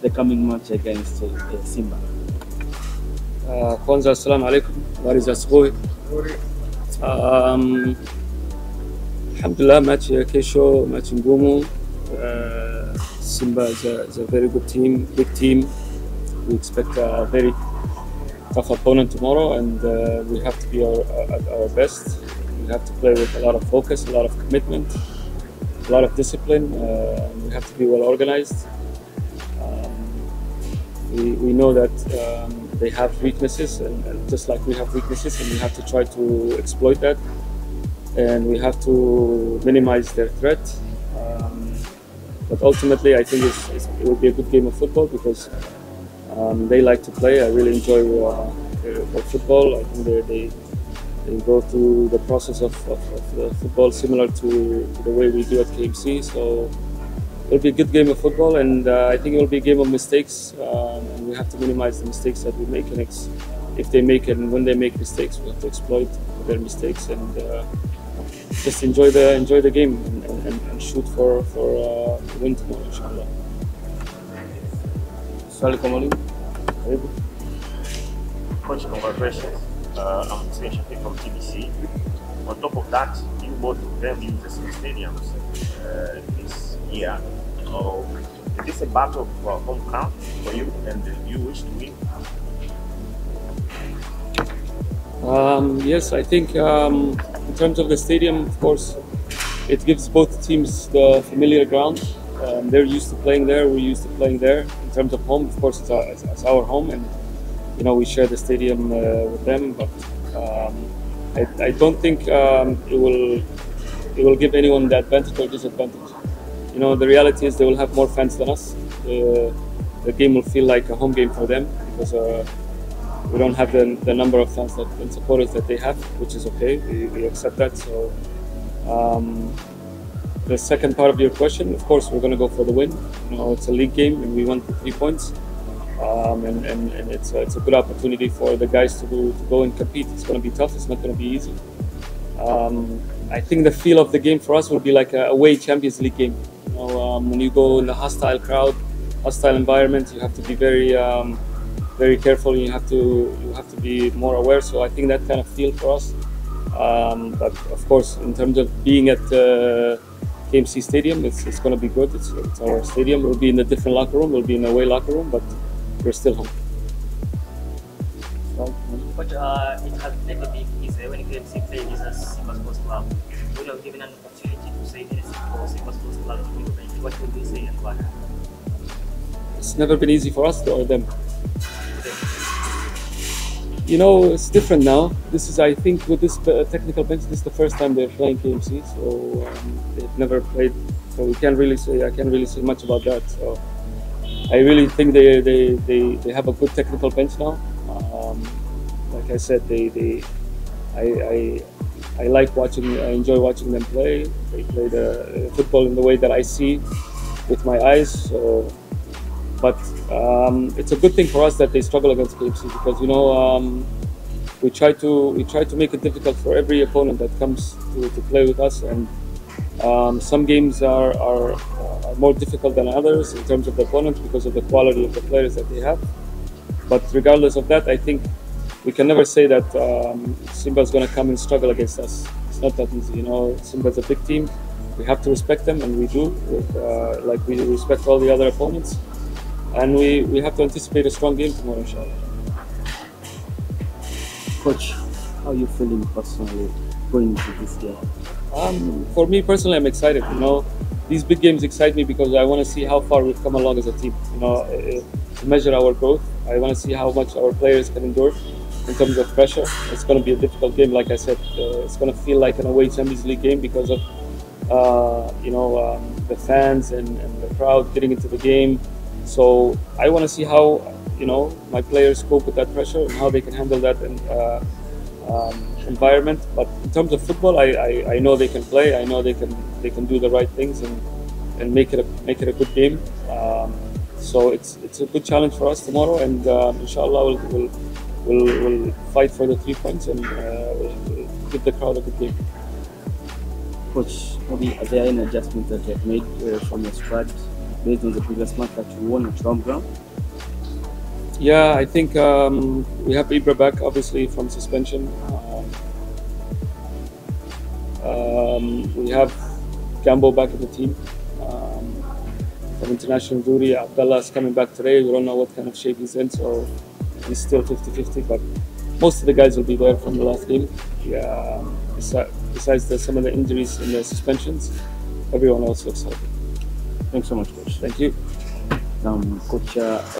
the coming match against Simba? Kwanza, assalamu alaikum. Habari za asubuhi. Alhamdulillah, match ya kesho, match ngumu. Simba is a very good team, big team. We expect a very tough opponent tomorrow, and we have to be at our best. We have to play with a lot of focus, a lot of commitment, a lot of discipline. We have to be well organized. We know that they have weaknesses, and just like we have weaknesses, and we have to try to exploit that. And we have to minimize their threat. But ultimately, I think it will be a good game of football because they like to play. I really enjoy their football. I think they go through the process of the football similar to the way we do at KMC. So it'll be a good game of football, and I think it will be a game of mistakes. And we have to minimize the mistakes that we make. And if they make and when they make mistakes, we have to exploit their mistakes and just enjoy the game and shoot for win tomorrow, inshallah. Swali kwa mwalimu. Karibu. Coach, congratulations. I'm Masanja from TBC. On top of that, you both of them use the same stadiums this year. So, is this a battle of home ground for you, and you wish to win? Yes, I think in terms of the stadium, of course, it gives both teams the familiar ground. They're used to playing there, we're used to playing there. In terms of home, of course, it's our home, and we share the stadium with them. But I don't think it will give anyone the advantage or disadvantage. The reality is they will have more fans than us. The game will feel like a home game for them because we don't have the number of fans and supporters that they have, which is okay. We accept that. So the second part of your question, of course, we're going to go for the win. It's a league game, and we want the 3 points. And it's a good opportunity for the guys to go and compete. It's going to be tough. It's not going to be easy. I think the feel of the game for us will be like a away Champions League game. When you go in a hostile crowd, hostile environment, you have to be very careful. You have to be more aware. So I think that kind of feel for us. But of course, in terms of being at KMC Stadium, it's going to be good. It's our stadium. We'll be in a different locker room. We'll be in a away locker room, but we're still home. But it has never been easy when KMC played as Simba Sports Club. Would you have given an opportunity to say anything for Simba Sports Club? What would you say and why? It's never been easy for us or them. It's different now. I think, with this technical bench, this is the first time they're playing KMC, so they've never played. So I can't really say much about that. So I really think they have a good technical bench now. Like I said, I like watching. I enjoy watching them play. They play the football in the way that I see with my eyes. So. But it's a good thing for us that they struggle against KMC because we try to make it difficult for every opponent that comes to play with us, and some games are more difficult than others in terms of the opponents because of the quality of the players that they have. But regardless of that, I think we can never say that Simba is going to come and struggle against us. It's not that easy. Simba is a big team. We have to respect them, and we do, like we respect all the other opponents. And we have to anticipate a strong game tomorrow, inshallah. Coach, how are you feeling personally going into this game? For me personally, I'm excited. These big games excite me because I want to see how far we've come along as a team. To measure our growth, I want to see how much our players can endure in terms of pressure. It's going to be a difficult game, like I said. It's going to feel like an away Champions League game because of the fans and the crowd getting into the game. So I want to see how my players cope with that pressure and how they can handle that environment. But in terms of football, I know they can play. I know they can do the right things and make it a good game. So it's a good challenge for us tomorrow, and inshallah we'll fight for the 3 points and we'll give the crowd a good game. Coach, are there any adjustments that you have made from your squad based on the previous match that you won at your home ground? Yeah, I think we have Ibra back, obviously, from suspension. We have Gambo back in the team. From international duty, Abdallah is coming back today. We don't know what kind of shape he's in, so he's still 50-50, but most of the guys will be there from the last game. Yeah, besides some of the injuries and the suspensions, everyone else looks healthy. Thanks so much, Coach. Thank you. Kocha